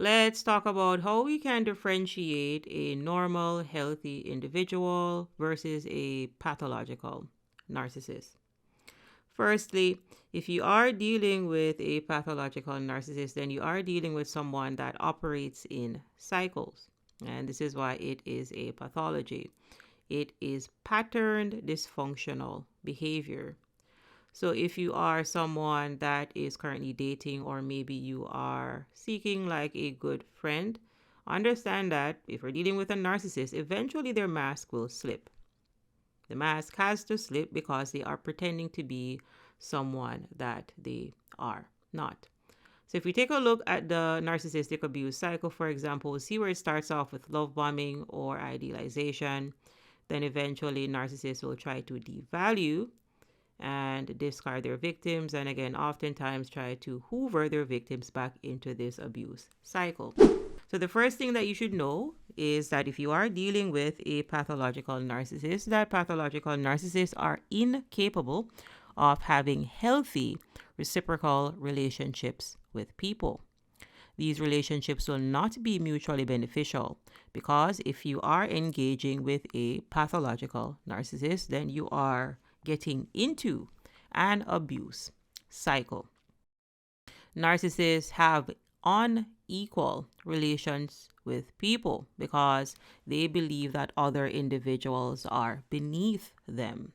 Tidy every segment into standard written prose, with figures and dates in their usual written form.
Let's talk about how we can differentiate a normal, healthy individual versus a pathological narcissist. Firstly, if you are dealing with a pathological narcissist, then you are dealing with someone that operates in cycles. And this is why it is a pathology. It is patterned dysfunctional behavior. So if you are someone that is currently dating, or maybe you are seeking like a good friend, understand that if you're dealing with a narcissist, eventually their mask will slip. The mask has to slip because they are pretending to be someone that they are not. So if we take a look at the narcissistic abuse cycle, for example, we'll see where it starts off with love bombing or idealization. Then eventually narcissists will try to devalue and discard their victims, and again oftentimes try to hoover their victims back into this abuse cycle. So the first thing that you should know is that if you are dealing with a pathological narcissist, that pathological narcissists are incapable of having healthy reciprocal relationships with people. These relationships will not be mutually beneficial, because if you are engaging with a pathological narcissist, then you are getting into an abuse cycle. Narcissists have unequal relations with people because they believe that other individuals are beneath them.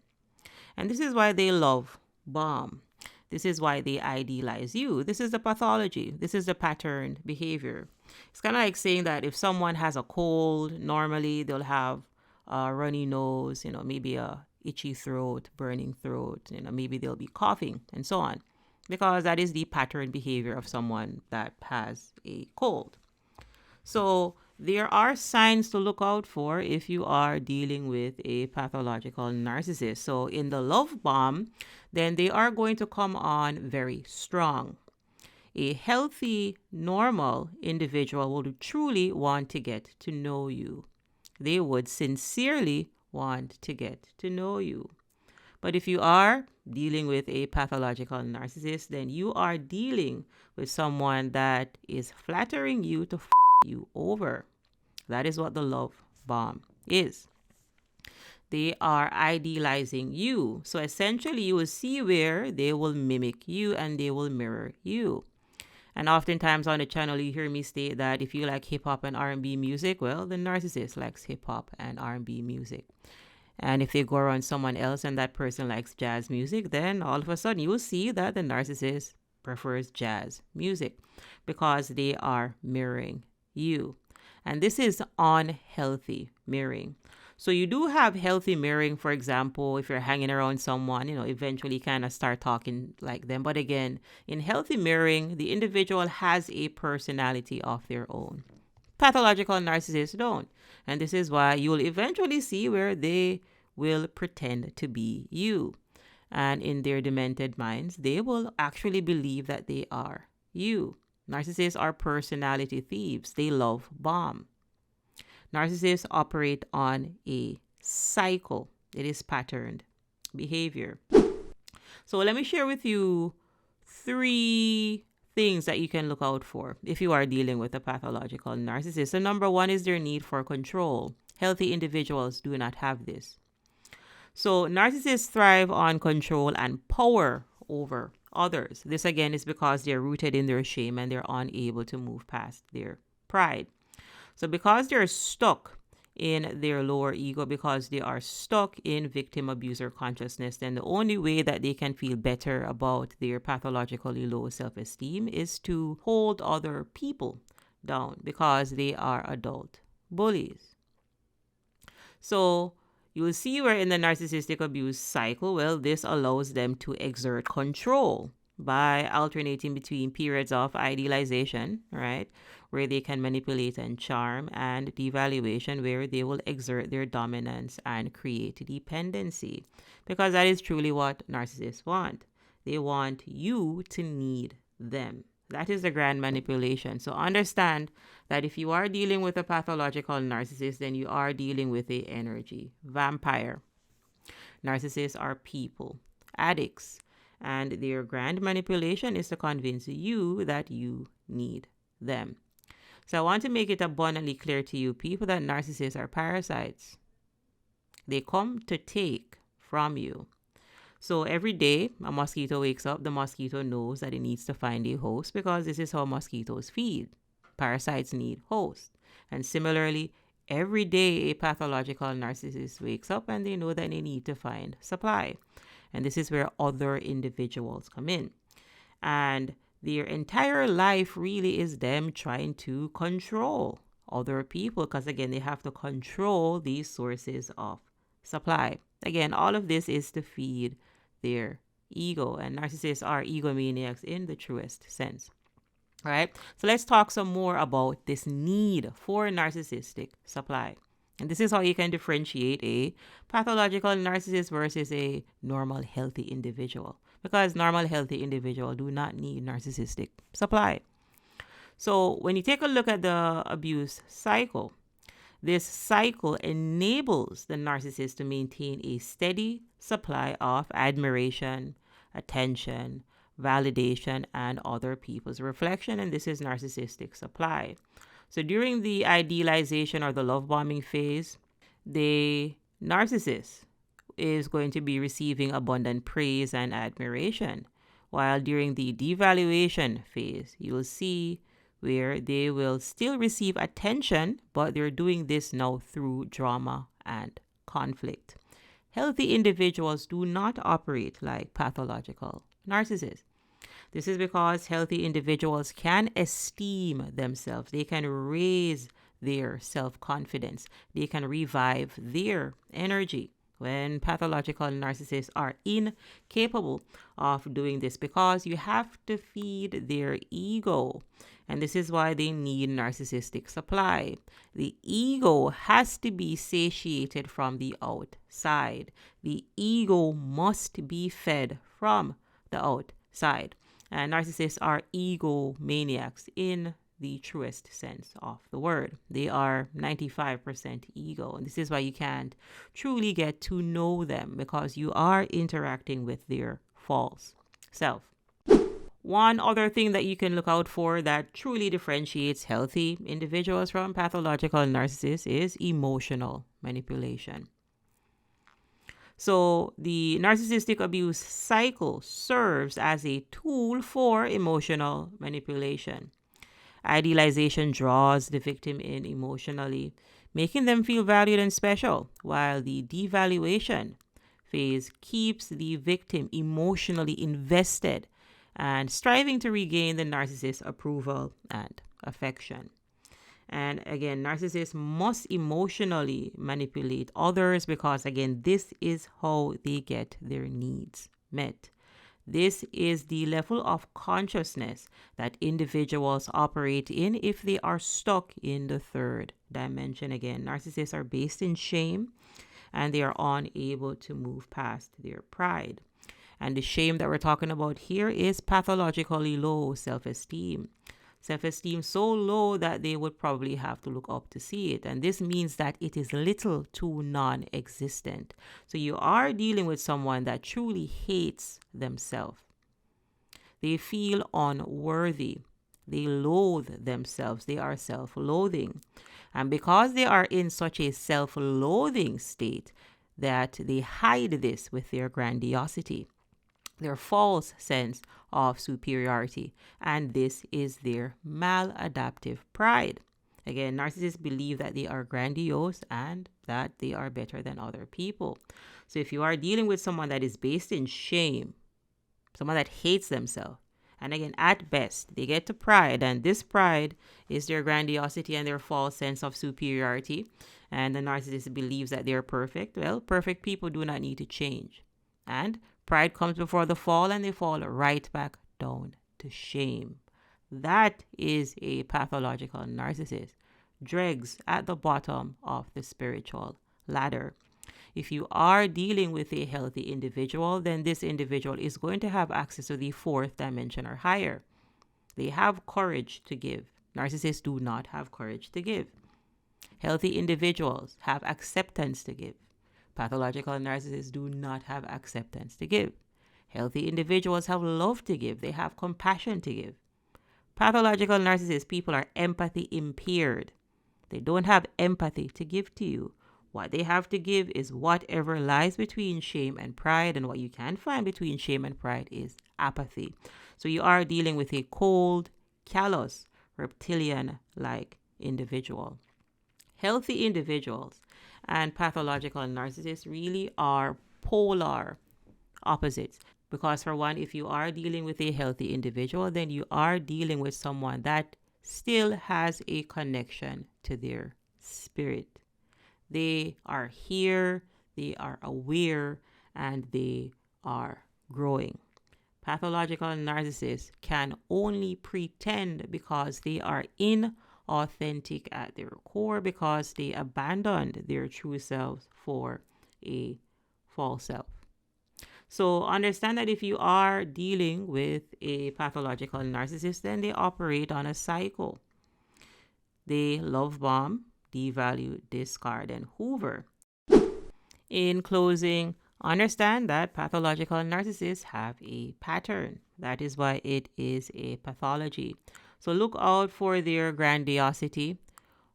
And this is why they love bomb. This is why they idealize you. This is the pathology. This is the patterned behavior. It's kind of like saying that if someone has a cold, normally they'll have a runny nose, maybe a itchy throat, burning throat, maybe they'll be coughing and so on, because that is the pattern behavior of someone that has a cold. So there are signs to look out for if you are dealing with a pathological narcissist. So in the love bomb, then they are going to come on very strong. A healthy, normal individual will truly want to get to know you. They would sincerely want to get to know you. But if you are dealing with a pathological narcissist, then you are dealing with someone that is flattering you to you over. That is what the love bomb is. They are idealizing you. So essentially, you will see where they will mimic you and they will mirror you. And oftentimes on the channel, you hear me state that if you like hip hop and R&B music, well, the narcissist likes hip hop and R&B music. And if they go around someone else and that person likes jazz music, then all of a sudden you will see that the narcissist prefers jazz music because they are mirroring you. And this is unhealthy mirroring. So you do have healthy mirroring. For example, if you're hanging around someone, eventually kind of start talking like them. But again, in healthy mirroring, the individual has a personality of their own. Pathological narcissists don't. And this is why you will eventually see where they will pretend to be you. And in their demented minds, they will actually believe that they are you. Narcissists are personality thieves. They love bomb. Narcissists operate on a cycle. It is patterned behavior. So let me share with you 3 things that you can look out for if you are dealing with a pathological narcissist. So number 1 is their need for control. Healthy individuals do not have this. So narcissists thrive on control and power over others. This again is because they're rooted in their shame and they're unable to move past their pride. So because they're stuck in their lower ego, because they are stuck in victim abuser consciousness, then the only way that they can feel better about their pathologically low self-esteem is to hold other people down because they are adult bullies. So you will see where in the narcissistic abuse cycle, well, this allows them to exert control by alternating between periods of idealization, right, where they can manipulate and charm, and devaluation, where they will exert their dominance and create dependency, because that is truly what narcissists want. They want you to need them. That is the grand manipulation. So understand that if you are dealing with a pathological narcissist, then you are dealing with a energy vampire. Narcissists are people, addicts, and their grand manipulation is to convince you that you need them. So I want to make it abundantly clear to you, people, that narcissists are parasites. They come to take from you. So every day a mosquito wakes up, the mosquito knows that it needs to find a host, because this is how mosquitoes feed. Parasites need hosts. And similarly, every day a pathological narcissist wakes up and they know that they need to find supply. And this is where other individuals come in. And their entire life really is them trying to control other people, because again, they have to control these sources of supply. Again, all of this is to feed their ego, and narcissists are egomaniacs in the truest sense. All right, so let's talk some more about this need for narcissistic supply. And this is how you can differentiate a pathological narcissist versus a normal, healthy individual. Because normal, healthy individuals do not need narcissistic supply. So when you take a look at the abuse cycle, this cycle enables the narcissist to maintain a steady supply of admiration, attention, validation, and other people's reflection. And this is narcissistic supply. So during the idealization or the love bombing phase, the narcissist is going to be receiving abundant praise and admiration. While during the devaluation phase, you will see where they will still receive attention, but they're doing this now through drama and conflict. Healthy individuals do not operate like pathological narcissists. This is because healthy individuals can esteem themselves. They can raise their self-confidence. They can revive their energy, when pathological narcissists are incapable of doing this, because you have to feed their ego. And this is why they need narcissistic supply. The ego has to be satiated from the outside. The ego must be fed from the outside. And narcissists are egomaniacs in the truest sense of the word. They are 95% ego. And this is why you can't truly get to know them, because you are interacting with their false self. One other thing that you can look out for that truly differentiates healthy individuals from pathological narcissists is emotional manipulation. So the narcissistic abuse cycle serves as a tool for emotional manipulation. Idealization draws the victim in emotionally, making them feel valued and special, while the devaluation phase keeps the victim emotionally invested and striving to regain the narcissist's approval and affection. And again, narcissists must emotionally manipulate others, because again, this is how they get their needs met. This is the level of consciousness that individuals operate in if they are stuck in the third dimension. Again, narcissists are based in shame, and they are unable to move past their pride. And the shame that we're talking about here is pathologically low self-esteem. Self-esteem so low that they would probably have to look up to see it. And this means that it is little to non-existent. So you are dealing with someone that truly hates themselves. They feel unworthy. They loathe themselves. They are self-loathing. And because they are in such a self-loathing state, that they hide this with their grandiosity, their false sense of superiority, and this is their maladaptive pride. Again, narcissists believe that they are grandiose and that they are better than other people. So if you are dealing with someone that is based in shame, someone that hates themselves, and again, at best, they get to pride, and this pride is their grandiosity and their false sense of superiority, and the narcissist believes that they're perfect. Well, perfect people do not need to change. And pride comes before the fall, and they fall right back down to shame. That is a pathological narcissist. Dregs at the bottom of the spiritual ladder. If you are dealing with a healthy individual, then this individual is going to have access to the fourth dimension or higher. They have courage to give. Narcissists do not have courage to give. Healthy individuals have acceptance to give. Pathological narcissists do not have acceptance to give. Healthy individuals have love to give. They have compassion to give. Pathological narcissists, people are empathy impaired. They don't have empathy to give to you. What they have to give is whatever lies between shame and pride, and what you can find between shame and pride is apathy. So you are dealing with a cold, callous, reptilian-like individual. Healthy individuals and pathological narcissists really are polar opposites. Because for one, if you are dealing with a healthy individual, then you are dealing with someone that still has a connection to their spirit. They are here, they are aware, and they are growing. Pathological narcissists can only pretend because they are inauthentic at their core, because they abandoned their true selves for a false self. So understand that if you are dealing with a pathological narcissist, then they operate on a cycle. They love bomb, devalue, discard, and hoover. In closing, understand that pathological narcissists have a pattern. That is why it is a pathology. So look out for their grandiosity.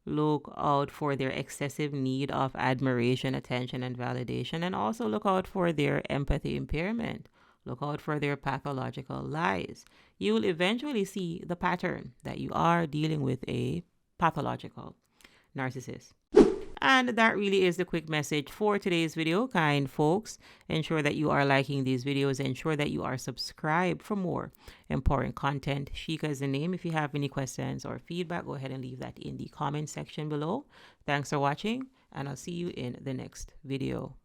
Look out for their excessive need of admiration, attention, and validation. And also look out for their empathy impairment. Look out for their pathological lies. You will eventually see the pattern that you are dealing with a pathological narcissist. And that really is the quick message for today's video, kind folks. Ensure that you are liking these videos. Ensure that you are subscribed for more important content. Shika is the name. If you have any questions or feedback, go ahead and leave that in the comment section below. Thanks for watching, and I'll see you in the next video.